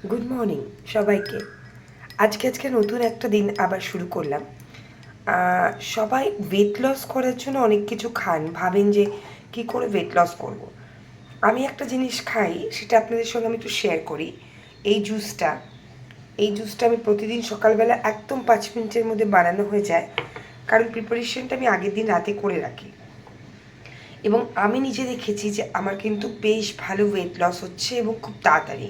Good morning সবাইকে। আজকে নতুন একটা দিন আবার শুরু করলাম। সবাই ওয়েট লস করার জন্য অনেক কিছু খান, ভাবেন যে কি করে ওয়েট লস করব। আমি একটা জিনিস খাই, সেটা আপনাদের সঙ্গে আমি একটু শেয়ার করি। এই জুসটা আমি প্রতিদিন সকালবেলা একদম 5 মিনিটের মধ্যে বানানো হয়ে যায়, কারণ প্রিপারেশনটা আমি আগের দিন রাতে করে রাখি। এবং আমি নিজে দেখেছি যে আমার কিন্তু বেশ ভালো ওয়েট লস হচ্ছে এবং খুব তাড়াতাড়ি।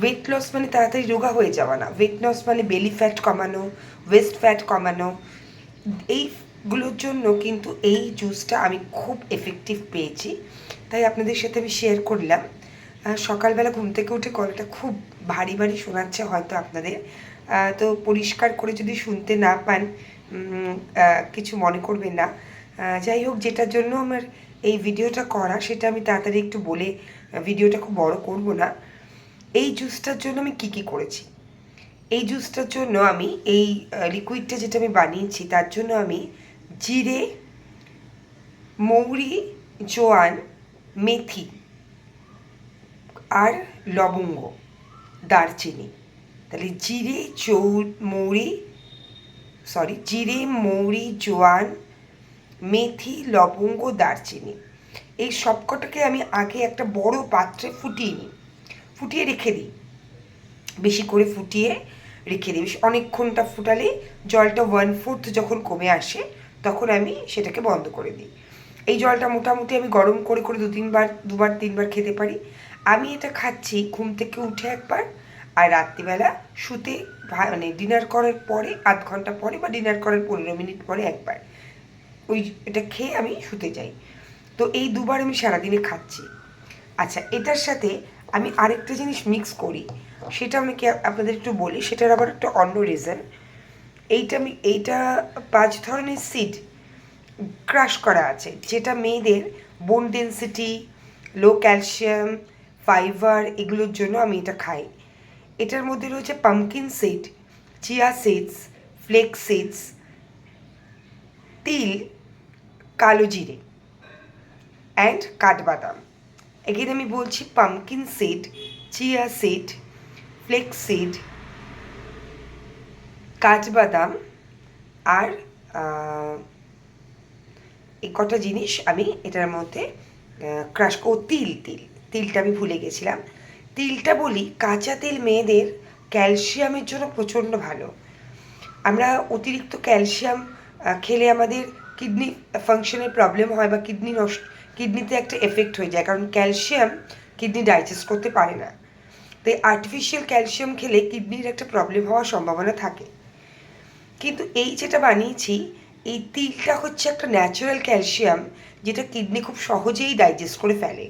ওয়েট লস মানে তাড়াতাড়ি রোগা হয়ে যাওয়া না, ওয়েট লস মানে বেলি ফ্যাট কমানো, ওয়েস্ট ফ্যাট কমানো। এইগুলোর জন্য কিন্তু এই জুসটা আমি খুব এফেক্টিভ পেয়েছি, তাই আপনাদের সাথে আমি শেয়ার করলাম। সকালবেলা ঘুম থেকে উঠে গলাটা খুব ভারী ভারী শোনাচ্ছে হয়তো আপনাদের, তো পরিষ্কার করে যদি শুনতে না পান কিছু মনে করবেন না। যাই হোক, যেটার জন্য আমার এই ভিডিওটা করা সেটা আমি তাড়াতাড়ি একটু বলে ভিডিওটা খুব বড় করব না। এই জুসটার জন্য আমি কী করেছি। এই জুসটার জন্য আমি এই লিকুইডটা যেটা আমি বানিয়েছি তার জন্য আমি জিরে, মৌরি, জোয়ান, মেথি আর লবঙ্গ, দারচিনি। তাহলে জিরে, মৌরি, জোয়ান, মেথি, লবঙ্গ, দারচিনি, এই সবকটাকে আমি আগে একটা বড় পাত্রে ফুটিয়ে রেখে দিই। বেশি করে ফুটিয়ে রেখে দিই, অনেকক্ষণটা ফুটালে জলটা 1/4 যখন কমে আসে তখন আমি সেটাকে বন্ধ করে দিই। এই জলটা মোটামুটি আমি গরম করে করে দুবার তিনবার খেতে পারি। আমি এটা খাচ্ছি ঘুম থেকে উঠে একবার, আর রাত্রিবেলা শুতে মানে ডিনার করার পরে 0.5 ঘন্টা পরে বা ডিনার করার 15 মিনিট পরে একবার। এটা খেয়ে আমি শুতে যাই। তো এই দুবার আমি সারাদিনে খাচ্ছি। আচ্ছা, এটার সাথে আমি আরেকটা জিনিস মিক্স করি, সেটা আমি আপনাদের একটু বলি, সেটার আবার একটা অন্য রিজন। এইটা 5 ধরনের সিড ক্রাশ করা আছে, যেটা মেয়েদের বোন ডেন্সিটি, লো ক্যালসিয়াম, ফাইবার এগুলোর জন্য আমি এটা খাই। এটার মধ্যে রয়েছে pumpkin seed, chia seeds, flax seeds, তিল, কালো জিরে অ্যান্ড কাঠবাদাম। এখানে আমি বলছি pumpkin seed, chia seed, flax seed, কাঠবাদাম আর এই কটা জিনিস আমি এটার মধ্যে ক্রাশ তিলটা আমি ভুলে গেছিলাম। তিলটা বলি, কাঁচা তিল মেয়েদের ক্যালসিয়ামের জন্য প্রচণ্ড ভালো। আমরা অতিরিক্ত ক্যালসিয়াম খেলে আমাদের কিডনি ফাংশনের প্রবলেম হয় বা কিডনিতে একটা এফেক্ট হয়ে যায়, কারণ ক্যালসিয়াম কিডনি ডাইজেস্ট করতে পারে না। তাই আর্টিফিশিয়াল ক্যালসিয়াম খেলে কিডনির একটা প্রবলেম হওয়ার সম্ভাবনা থাকে। কিন্তু এই যেটা বানিয়েছি, এই তিলটা হচ্ছে একটা ন্যাচারাল ক্যালসিয়াম, যেটা কিডনি খুব সহজেই ডাইজেস্ট করে ফেলে।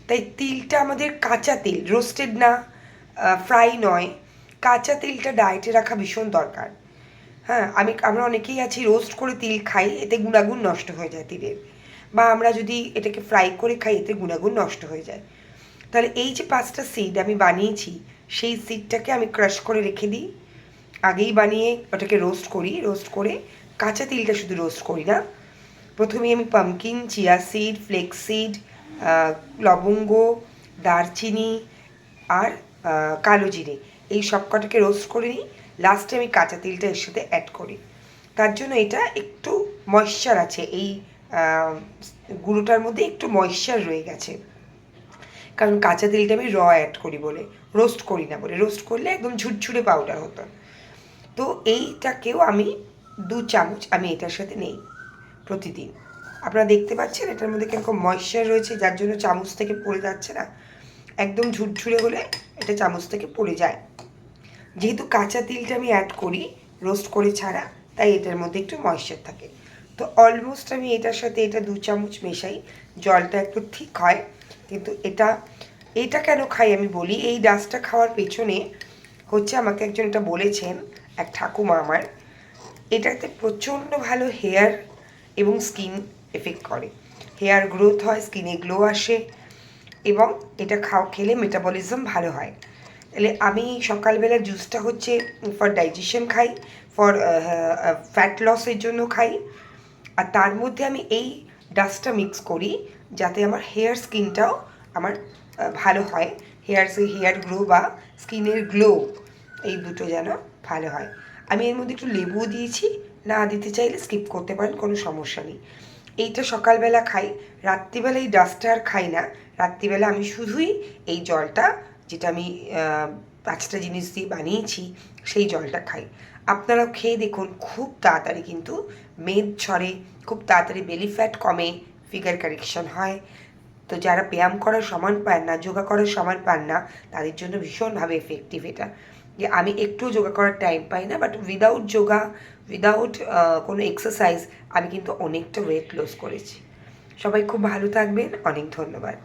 তাই তিলটা আমাদের কাঁচা তিল, রোস্টেড না, ফ্রাই নয়, কাঁচা তিলটা ডায়েটে রাখা ভীষণ দরকার। হ্যাঁ, আমরা অনেকেই আছি রোস্ট করে তিল খাই, এতে গুণাগুণ নষ্ট হয়ে যায় তিলের। বা আমরা যদি এটাকে ফ্রাই করে খাই, এতে গুণাগুণ নষ্ট হয়ে যায়। তাহলে এই যে 5টা সিড আমি বানিয়েছি, সেই সিডটাকে আমি ক্রাশ করে রেখে দিই। আগেই বানিয়ে ওটাকে রোস্ট করে কাঁচা তিলটা শুধু রোস্ট করি না, প্রথমেই আমি pumpkin, chia seed, flax seed, লবঙ্গ, দারচিনি আর কালো জিরে, এই সব কটাকে রোস্ট করে নিই। লাস্টে আমি কাঁচা তিলটা এর সাথে অ্যাড করি। তার জন্য এটা একটু ময়েশ্চার আছে, এই গুঁড়োটার মধ্যে একটু ময়েশ্চার রয়ে গেছে, কারণ কাঁচা তিলটা আমি অ্যাড করি বলে, রোস্ট করি না বলে। রোস্ট করলে একদম ঝুরঝুরে পাউডার হতো। তো এইটাকেও আমি 2 চামচ আমি এটার সাথে নেই প্রতিদিন। আপনারা দেখতে পাচ্ছেন এটার মধ্যে কিরকম ময়েশ্চার রয়েছে, যার জন্য চামচ থেকে পড়ে যাচ্ছে না। একদম ঝুরঝুরে হলে এটা চামচ থেকে পড়ে যায়। যেহেতু কাঁচা তিলটা আমি অ্যাড করি রোস্ট করে ছাড়া, তাই এটার মধ্যে একটু ময়েশ্চার থাকে। তো অলমোস্ট আমি এটার সাথে এটা 2 চামচ মেশাই, জলটা একটু ঠিক হয়। কিন্তু এটা কেন খাই আমি বলি। এই ডাস্টটা খাওয়ার পেছনে হচ্ছে, আমাকে একজন এটা বলেছেন, এক ঠাকুমা আমার, এটাতে প্রচণ্ড ভালো হেয়ার এবং স্কিন এফেক্ট করে, হেয়ার গ্রোথ হয়, স্কিনে গ্লো আসে, এবং এটা খেলে মেটাবলিজম ভালো হয়। তাহলে আমি সকালবেলা জুসটা হচ্ছে ফর ডাইজেশন খাই, ফর ফ্যাট লসের জন্য খাই, আর তার মধ্যে আমি এই ডাস্টটা মিক্স করি যাতে আমার হেয়ার স্কিনটাও আমার ভালো হয়, হেয়ার গ্রো বা স্কিনের গ্লো, এই দুটো যেন ভালো হয়। আমি এর মধ্যে একটু লেবুও দিয়েছি, না দিতে চাইলে স্কিপ করতে পারেন, কোনো সমস্যা নেই। এইটা সকালবেলা খাই, রাত্রিবেলা এই ডাস্টটা আর খাই না। রাত্রিবেলা আমি শুধুই এই জলটা, যেটা আমি 5টা জিনিস দিয়ে বানিয়েছি, সেই জলটা খাই। আপনারাও খেয়ে দেখুন, খুব তাড়াতাড়ি কিন্তু মেদ ঝরে, খুব তাড়াতাড়ি বেলি ফ্যাট কমে, ফিগার কারেকশন হয়। তো যারা ব্যায়াম করার সময় পান না, যোগা করার সময় পান না, তাদের জন্য ভীষণভাবে এফেক্টিভ এটা। যে আমি একটুও যোগা করার টাইম পাই না, বাট উইদাউট যোগা, উইদাউট কোনো এক্সারসাইজ আমি কিন্তু অনেকটা ওয়েট লস করেছি। সবাই খুব ভালো থাকবেন, অনেক ধন্যবাদ।